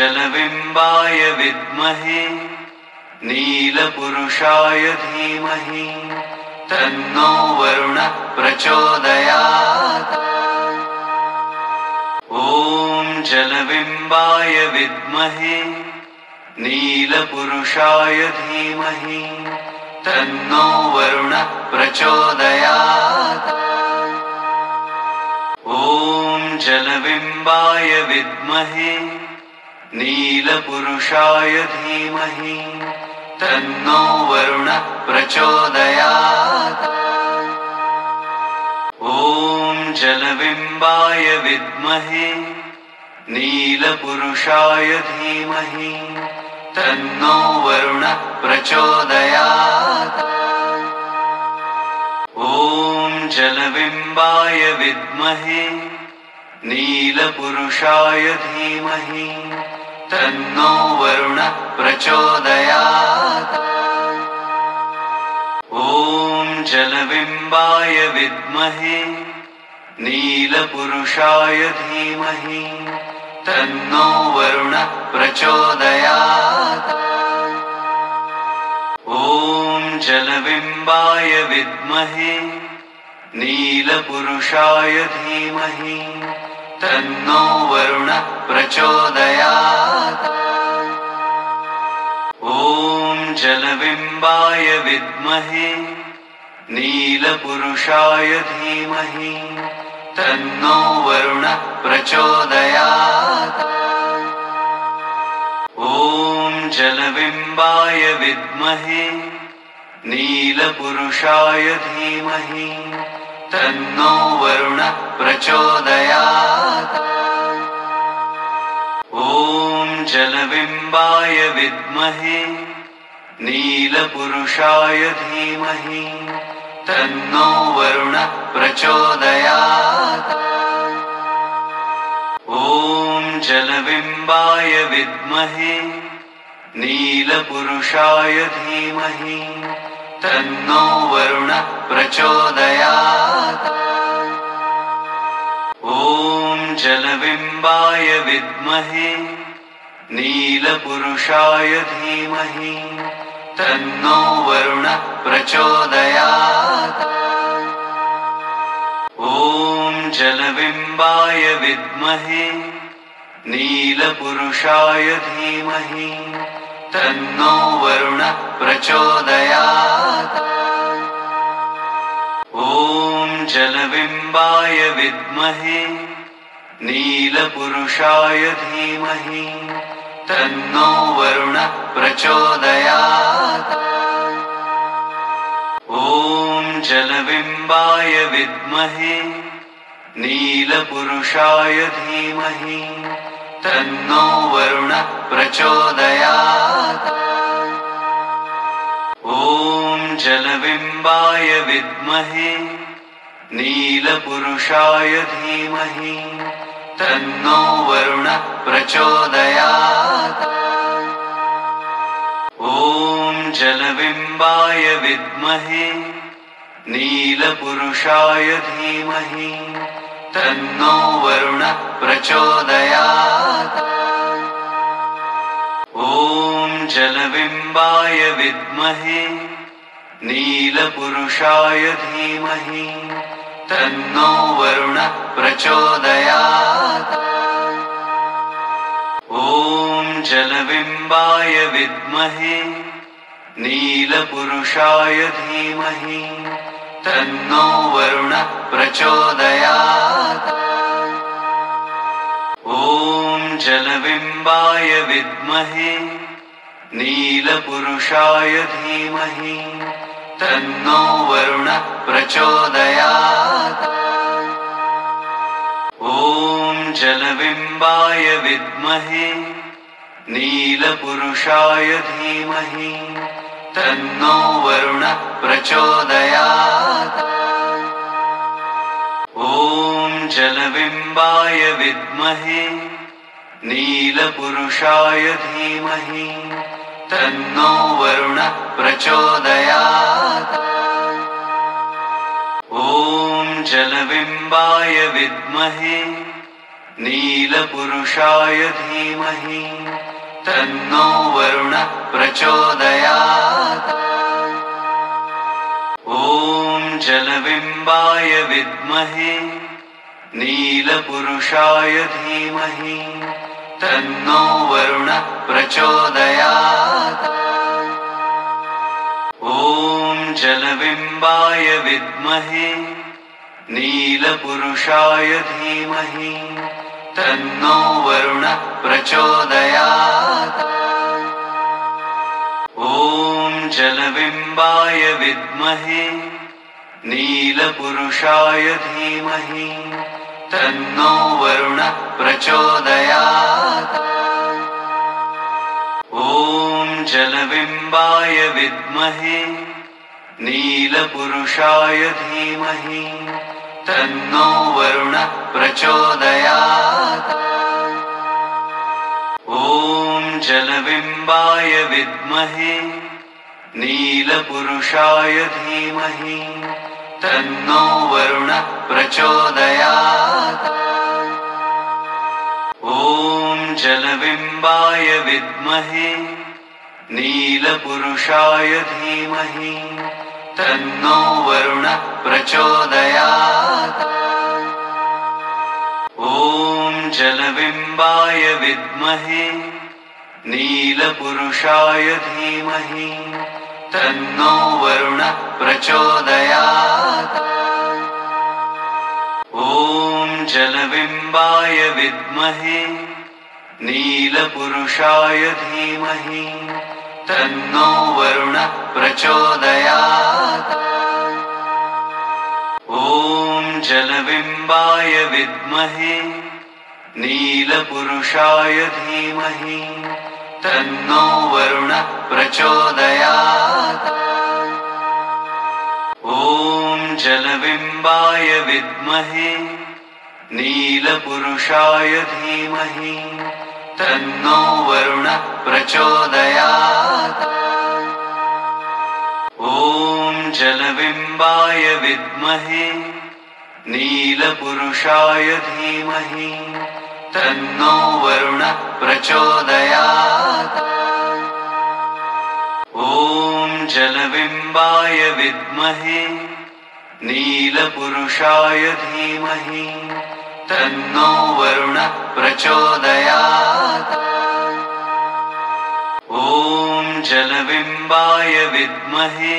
जलबिम्बाय विद्महे नीलपुरुषाय धीमहि तन्नो वरुणः प्रचोदयात्। ॐ जलबिम्बाय विद्महे नीलपुरुषाय धीमहि तन्नो वरुणः प्रचोदयात्। ॐ जलबिम्बाय विद्महे नीलपुरुषाय धीमहि तन्नो वरुणः प्रचोदयात्। ॐ जलबिम्बाय विद्महे नीलपुरुषाय धीमहि तन्नो वरुणः प्रचोदयात्। ॐ जलबिम्बाय विद्महे नीलपुरुषाय धीमहि तन्नो वरुणः प्रचोदयात्। ॐ जलबिम्बाय विद्महे नीलपुरुषाय धीमहि तन्नो वरुणः प्रचोदयात्। ॐ जलबिम्बाय विद्महे नीलपुरुषाय धीमहि तन्नो वरुणः प्रचोदयात्। ॐ जलबिम्बाय विद्महे नीलपुरुषाय धीमहि तन्नो वरुणः प्रचोदयात्। ॐ जलबिम्बाय विद्महे नीलपुरुषाय धीमहि तन्नो वरुणः प्रचोदयात्। ॐ जलबिम्बाय विद्महे नीलपुरुषाय धीमहि तन्नो वरुणः प्रचोदयात्। ॐ जलबिम्बाय विद्महे नीलपुरुषाय धीमहि तन्नो वरुणः प्रचोदयात्। ॐ जलबिम्बाय विद्महे नीलपुरुषाय धीमहि तन्नो वरुणः प्रचोदयात्। ॐ जलबिम्बाय विद्महे नीलपुरुषाय धीमहि तन्नो वरुणः प्रचोदयात्। ॐ जलबिम्बाय विद्महे नीलपुरुषाय धीमहि तन्नो वरुणः प्रचोदयात्। ॐ जलबिम्बाय विद्महे नीलपुरुषाय धीमहि तन्नो वरुणः प्रचोदयात्। ॐ जलबिम्बाय विद्महे नीलपुरुषाय धीमहि तन्नो वरुणः प्रचोदयात्। ॐ जलबिम्बाय विद्महे नीलपुरुषाय धीमहि तन्नो वरुणः प्रचोदयात्। ॐ जलबिम्बाय विद्महे नीलपुरुषाय धीमहि तन्नो वरुणः प्रचोदयात्। ॐ जलबिम्बाय विद्महे नीलपुरुषाय धीमहि तन्नो वरुणः प्रचोदयात्। ॐ जलबिम्बाय विद्महे नीलपुरुषाय धीमहि तन्नो वरुणः प्रचोदयात्। ॐ जलबिम्बाय विद्महे नीलपुरुषाय धीमहि तन्नो वरुणः प्रचोदयात्। ॐ जलबिम्बाय विद्महे नीलपुरुषाय धीमहि तन्नो वरुणः प्रचोदयात्। ॐ जलबिम्बाय विद्महे नीलपुरुषाय धीमहि तन्नो वरुणः प्रचोदयात्। ॐ जलबिम्बाय विद्महे नीलपुरुषाय धीमहि तन्नो वरुणः प्रचोदयात्। ॐ जलबिम्बाय विद्महे नीलपुरुषाय धीमहि तन्नो वरुणः प्रचोदयात्। ॐ जलबिम्बाय विद्महे नीलपुरुषाय धीमहि तन्नो वरुणः प्रचोदयात्। ॐ जलबिम्बाय विद्महे नीलपुरुषाय धीमहि तन्नो वरुणः प्रचोदयात्। ॐ जलबिम्बाय विद्महे नीलपुरुषाय धीमहि तन्नो वरुणः प्रचोदयात्। ॐ जलबिम्बाय विद्महे नीलपुरुषाय धीमहि तन्नो वरुणः प्रचोदयात्। ॐ जलबिम्बाय विद्महे नीलपुरुषाय धीमहि तन्नो वरुणः प्रचोदयात्। ॐ जलबिम्बाय विद्महे नीलपुरुषाय धीमहि तन्नो वरुणः प्रचोदयात्। ॐ जलबिम्बाय विद्महे नीलपुरुषाय धीमहि तन्नो वरुणः प्रचोदयात्। ॐ जलबिम्बाय विद्महे नीलपुरुषाय धीमहि तन्नो वरुणः प्रचोदयात्। ॐ जलबिम्बाय विद्महे नीलपुरुषाय धीमहि तन्नो वरुणः प्रचोदयात्। ॐ जलबिम्बाय विद्महे नीलपुरुषाय धीमहि तन्नो वरुणः प्रचोदयात्। ॐ जलबिम्बाय विद्महे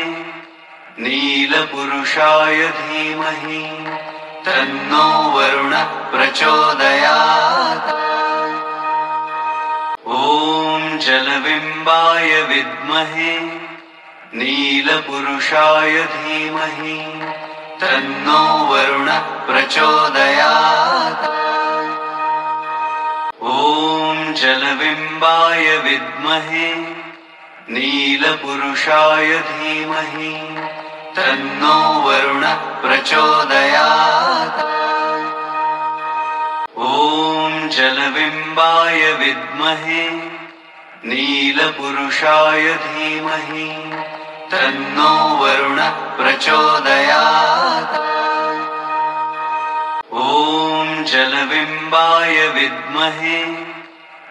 नीलपुरुषाय धीमहि तन्नो वरुणः प्रचोदयात्। ॐ जलबिम्बाय विद्महे नीलपुरुषाय धीमहि तन्नो वरुणः प्रचोदयात्। ॐ जलबिम्बाय विद्महे नीलपुरुषाय धीमहि तन्नो वरुणः प्रचोदयात्। ॐ जलबिम्बाय विद्महे नीलपुरुषाय धीमहि तन्नो वरुणः प्रचोदयात्। ॐ जलबिम्बाय विद्महे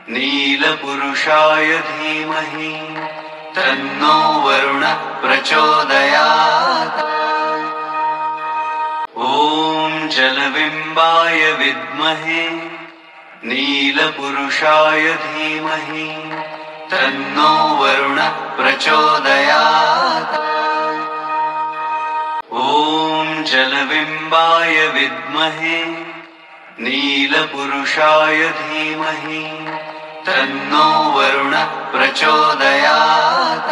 नीलपुरुषाय धीमहि तन्नो वरुणः प्रचोदयात्। ॐ जलबिम्बाय विद्महे नीलपुरुषाय धीमहि तन्नो वरुणः प्रचोदयात्। ॐ जलबिम्बाय विद्महे नीलपुरुषाय धीमहि तन्नो वरुणः प्रचोदयात्।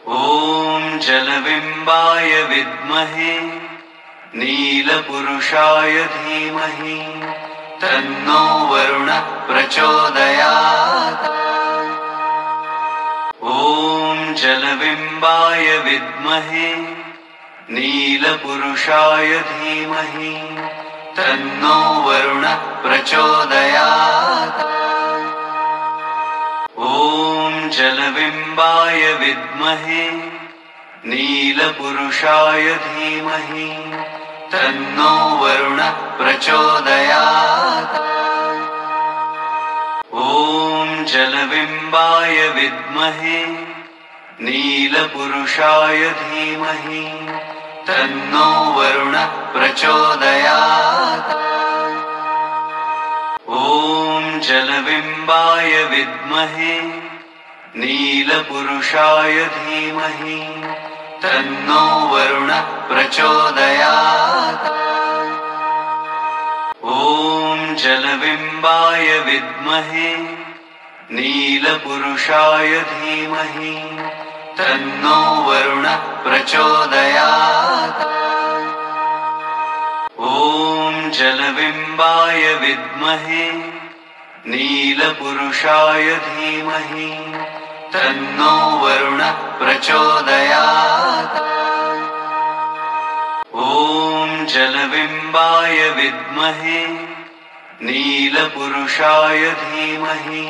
ॐ जलबिम्बाय विद्महे नीलपुरुषाय धीमहि तन्नो वरुणः प्रचोदयात्। ॐ जलबिम्बाय विद्महे नीलपुरुषाय धीमहि तन्नो वरुणः प्रचोदयात्। ॐ जलबिम्बाय विद्महे नीलपुरुषाय धीमहि तन्नो वरुणः प्रचोदयात्। ॐ जलबिम्बाय विद्महे नीलपुरुषाय धीमहि तन्नो वरुणः प्रचोदयात्। ॐ जलबिम्बाय विद्महे नीलपुरुषाय धीमहि तन्नो वरुणः प्रचोदयात्। ॐ जलबिम्बाय विद्महे नीलपुरुषाय धीमहि तन्नो वरुणः प्रचोदयात्। ॐ जलबिम्बाय विद्महे नीलपुरुषाय धीमहि तन्नो वरुणः प्रचोदयात्। ॐ जलबिम्बाय विद्महे नीलपुरुषाय धीमहि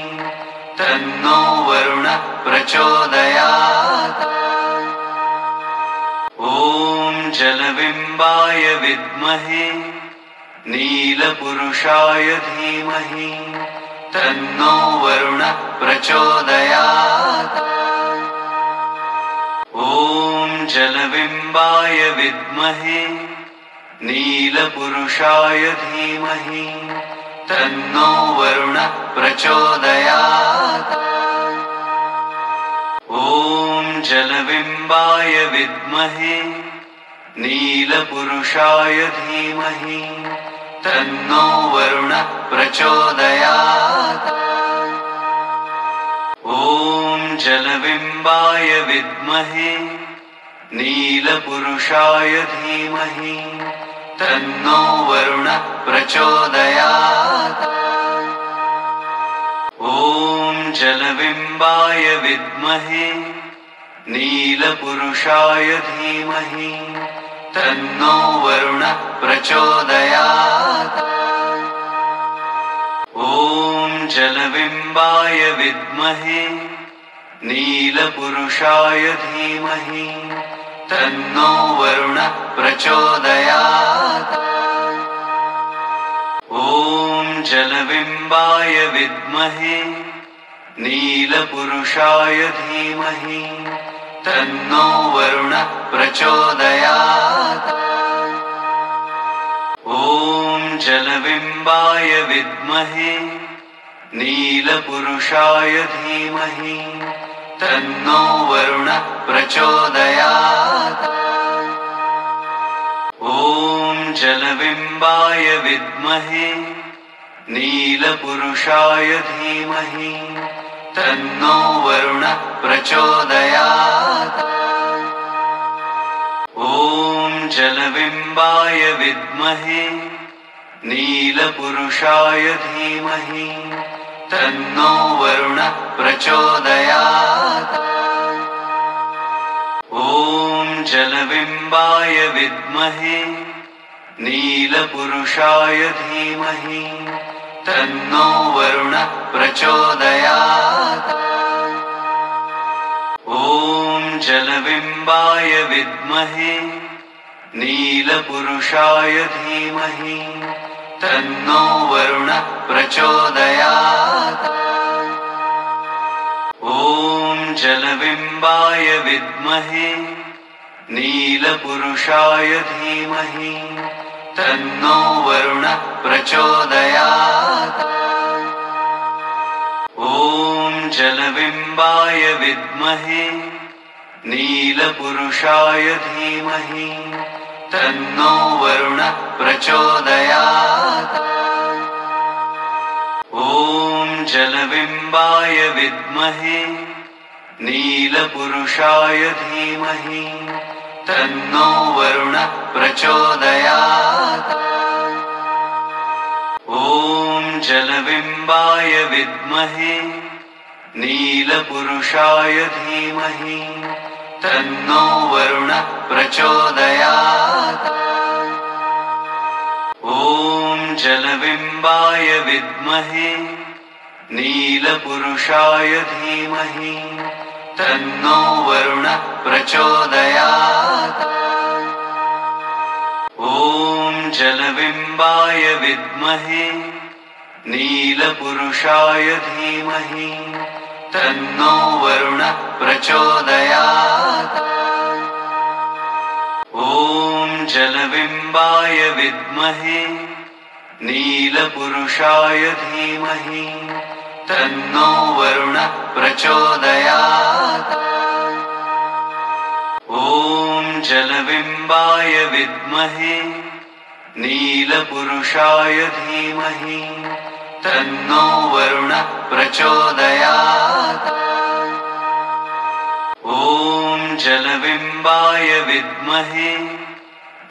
तन्नो वरुणः प्रचोदयात्। ॐ जलबिम्बाय विद्महे नीलपुरुषाय धीमहि तन्नो वरुणः प्रचोदयात्। ॐ जलबिम्बाय विद्महे नीलपुरुषाय धीमहि तन्नो वरुणः प्रचोदयात्। ॐ जलबिम्बाय विद्महे नीलपुरुषाय धीमहि तन्नो वरुणः प्रचोदयात्। ॐ जलबिम्बाय विद्महे नीलपुरुषाय धीमहि तन्नो वरुणः प्रचोदयात्। ॐ जलबिम्बाय विद्महे नीलपुरुषाय धीमहि तन्नो वरुणः प्रचोदयात्। ॐ जलबिम्बाय विद्महे नीलपुरुषाय धीमहि तन्नो वरुणः प्रचोदयात्। ॐ जलबिम्बाय विद्महे नीलपुरुषाय धीमहि तन्नो वरुणः प्रचोदयात्। ॐ जलबिम्बाय विद्महे नीलपुरुषाय धीमहि तन्नो वरुणः प्रचोदयात्। ॐ जलबिम्बाय विद्महे नीलपुरुषाय धीमहि तन्नो वरुणः प्रचोदयात्। ॐ जलबिम्बाय विद्महे नीलपुरुषाय धीमहि तन्नो वरुणः प्रचोदयात्। ॐ जलबिम्बाय विद्महे नीलपुरुषाय धीमहि तन्नो वरुणः प्रचोदयात्। ॐ जलबिम्बाय विद्महे नीलपुरुषाय धीमहि तन्नो वरुणः प्रचोदयात्। ॐ जलबिम्बाय विद्महे नीलपुरुषाय धीमहि तन्नो वरुणः प्रचोदयात्। ॐ जलबिम्बाय विद्महे नीलपुरुषाय धीमहि तन्नो वरुणः प्रचोदयात्। ॐ जलबिम्बाय विद्महे नीलपुरुषाय धीमहि तन्नो वरुणः प्रचोदयात्। ॐ जलबिम्बाय विद्महे नीलपुरुषाय धीमहि तन्नो वरुणः प्रचोदयात्। ॐ जलबिम्बाय विद्महे नीलपुरुषाय धीमहि तन्नो वरुणः प्रचोदयात्। ॐ जलबिम्बाय विद्महे नीलपुरुषाय धीमहि तन्नो वरुणः प्रचोदयात्। ॐ जलबिम्बाय विद्महे नीलपुरुषाय धीमहि तन्नो वरुणः प्रचोदयात्। ॐ जलबिम्बाय विद्महे नीलपुरुषाय धीमहि तन्नो वरुणः प्रचोदयात्। ॐ जलबिम्बाय विद्महे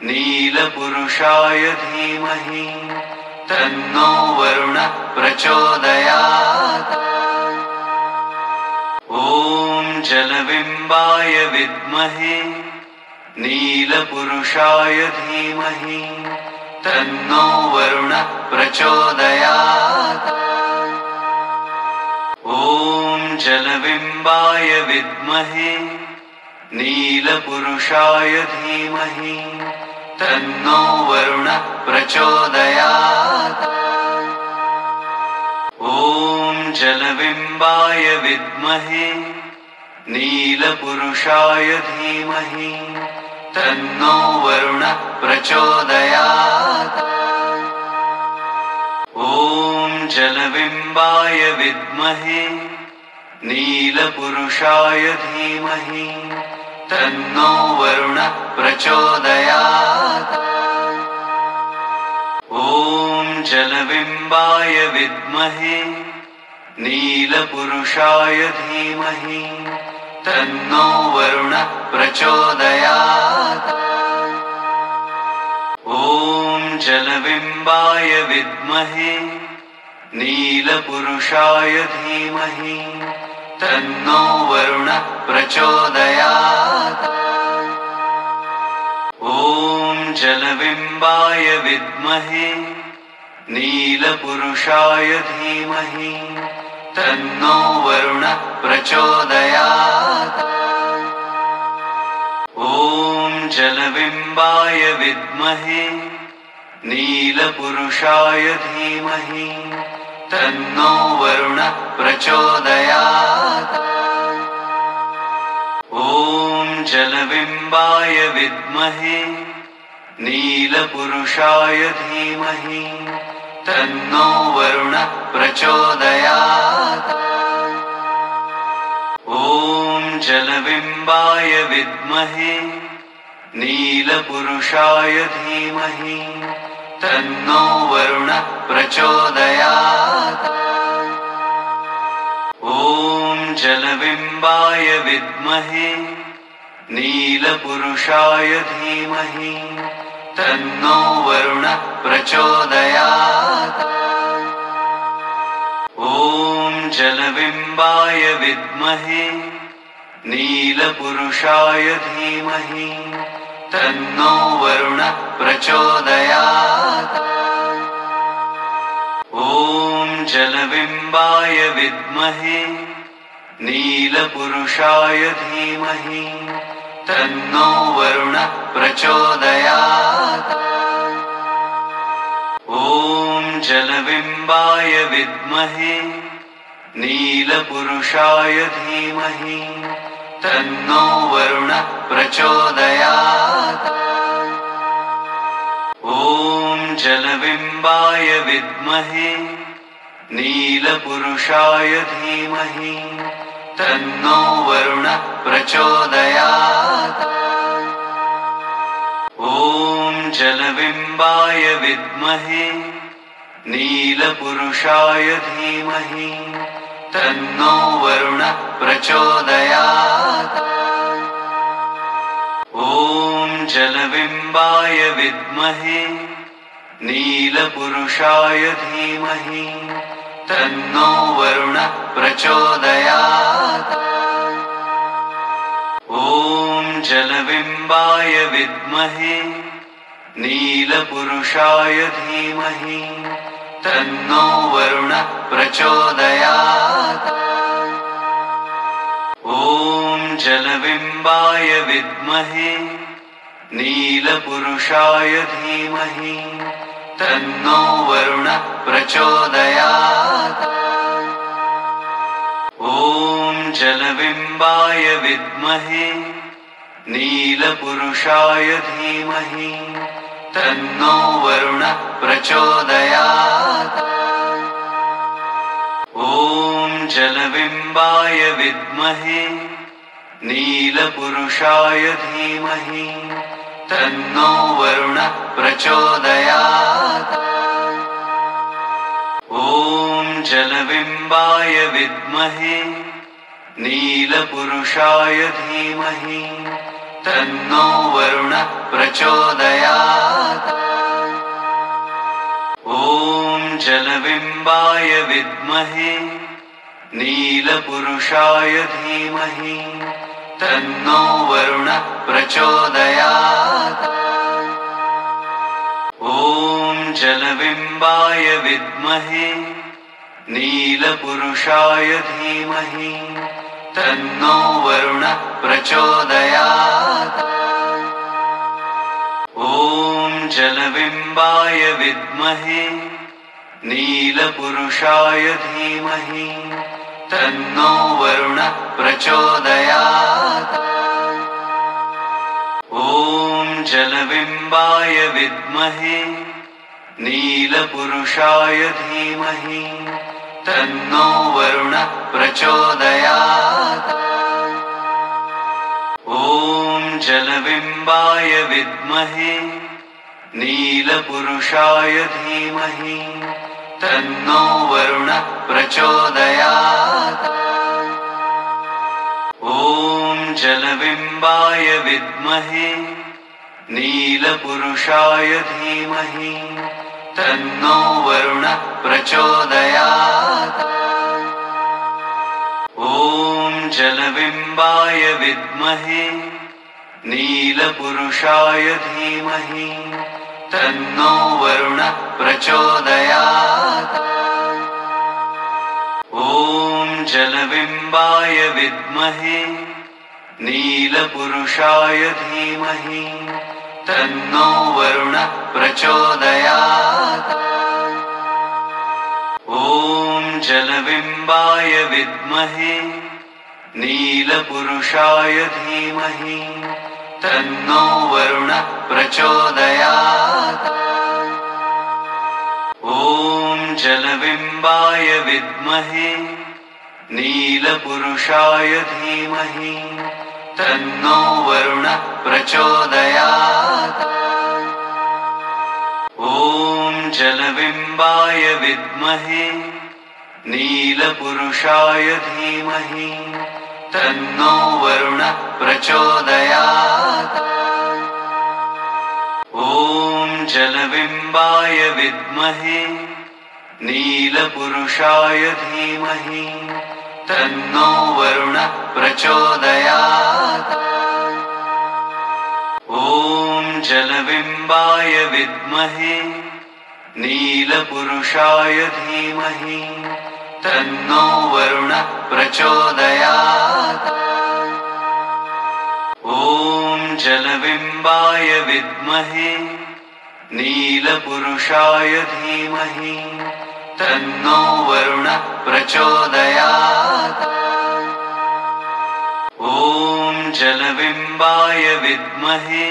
नीलपुरुषाय धीमहि तन्नो वरुणः प्रचोदयात्। ॐ जलबिम्बाय विद्महे नीलपुरुषाय धीमहि तन्नो वरुणः प्रचोदयात्। ॐ जलबिम्बाय विद्महे नीलपुरुषाय धीमहि तन्नो वरुणः प्रचोदयात्। ॐ जलबिम्बाय विद्महे नीलपुरुषाय धीमहि तन्नो वरुणः प्रचोदयात्। ॐ जलबिम्बाय विद्महे नीलपुरुषाय धीमहि तन्नो वरुणः प्रचोदयात्। ॐ जलबिम्बाय विद्महे नीलपुरुषाय धीमहि तन्नो वरुणः प्रचोदयात्। ॐ जलबिम्बाय विद्महे नीलपुरुषाय धीमहि तन्नो वरुणः प्रचोदयात्। ॐ जलबिम्बाय विद्महे नीलपुरुषाय धीमहि तन्नो वरुणः प्रचोदयात्। ॐ जलबिम्बाय विद्महे नीलपुरुषाय धीमहि तन्नो वरुणः प्रचोदयात्। ॐ जलबिम्बाय विद्महे नीलपुरुषाय धीमहि तन्नो वरुणः प्रचोदयात्। ॐ जलबिम्बाय विद्महे नीलपुरुषाय धीमहि तन्नो वरुणः प्रचोदयात्। ॐ जलबिम्बाय विद्महे नीलपुरुषाय धीमहि तन्नो वरुणः प्रचोदयात्। ॐ जलबिम्बाय विद्महे नीलपुरुषाय धीमहि तन्नो वरुणः प्रचोदयात्। ॐ जलबिम्बाय विद्महे नीलपुरुषाय धीमहि तन्नो वरुणः प्रचोदयात्। ॐ जलबिम्बाय विद्महे नीलपुरुषाय धीमहि तन्नो वरुणः प्रचोदयात्। ॐ जलबिम्बाय विद्महे नीलपुरुषाय धीमहि तन्नो वरुणः प्रचोदयात्। ॐ जलबिम्बाय विद्महे नीलपुरुषाय धीमहि तन्नो वरुणः प्रचोदयात्। ॐ जलबिम्बाय विद्महे नीलपुरुषाय धीमहि तन्नो वरुणः प्रचोदयात्। ॐ जलबिम्बाय विद्महे नीलपुरुषाय धीमहि तन्नो वरुणः प्रचोदयात्। ॐ जलबिम्बाय विद्महे नीलपुरुषाय धीमहि तन्नो वरुणः प्रचोदयात्। ॐ जलबिम्बाय विद्महे नीलपुरुषाय धीमहि तन्नो वरुणः प्रचोदयात्। ॐ जलबिम्बाय विद्महे नीलपुरुषाय धीमहि तन्नो वरुणः प्रचोदयात्। ॐ जलबिम्बाय विद्महे नीलपुरुषाय धीमहि तन्नो वरुणः प्रचोदयात्। ॐ जलबिम्बाय विद्महे नीलपुरुषाय धीमहि तन्नो वरुणः प्रचोदयात्। ॐ जलबिम्बाय विद्महे नीलपुरुषाय धीमहि तन्नो वरुणः प्रचोदयात्। ॐ जलबिम्बाय विद्महे नीलपुरुषाय धीमहि तन्नो वरुणः प्रचोदयात्। ॐ जलबिम्बाय विद्महे नीलपुरुषाय धीमहि तन्नो वरुणः प्रचोदयात्। ॐ जलबिम्बाय विद्महे नीलपुरुषाय धीमहि तन्नो वरुणः प्रचोदयात्। ॐ जलबिम्बाय विद्महे नीलपुरुषाय धीमहि तन्नो वरुणः प्रचोदयात्। ॐ जलबिम्बाय विद्महे नीलपुरुषाय धीमहि तन्नो वरुणः प्रचोदयात्। ॐ जलबिम्बाय विद्महे नीलपुरुषाय धीमहि तन्नो वरुणः प्रचोदयात्। ॐ जलबिम्बाय विद्महे नीलपुरुषाय धीमहि तन्नो वरुणः प्रचोदयात्। ॐ जलबिम्बाय विद्महे नीलपुरुषाय धीमहि तन्नो वरुणः प्रचोदयात्। ॐ जलबिम्बाय विद्महे नीलपुरुषाय धीमहि तन्नो वरुणः प्रचोदयात्। ॐ जलबिम्बाय विद्महे नीलपुरुषाय धीमहि तन्नो वरुणः प्रचोदयात्। ॐ जलबिम्बाय विद्महे नीलपुरुषाय धीमहि तन्नो वरुणः प्रचोदयात्। ॐ जलबिम्बाय विद्महे नीलपुरुषाय धीमहि तन्नो वरुणः प्रचोदयात्। ॐ जलबिम्बाय विद्महे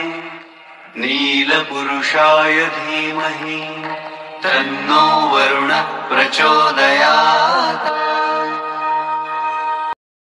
नीलपुरुषाय धीमहि तन्नो वरुणः प्रचोदयात्।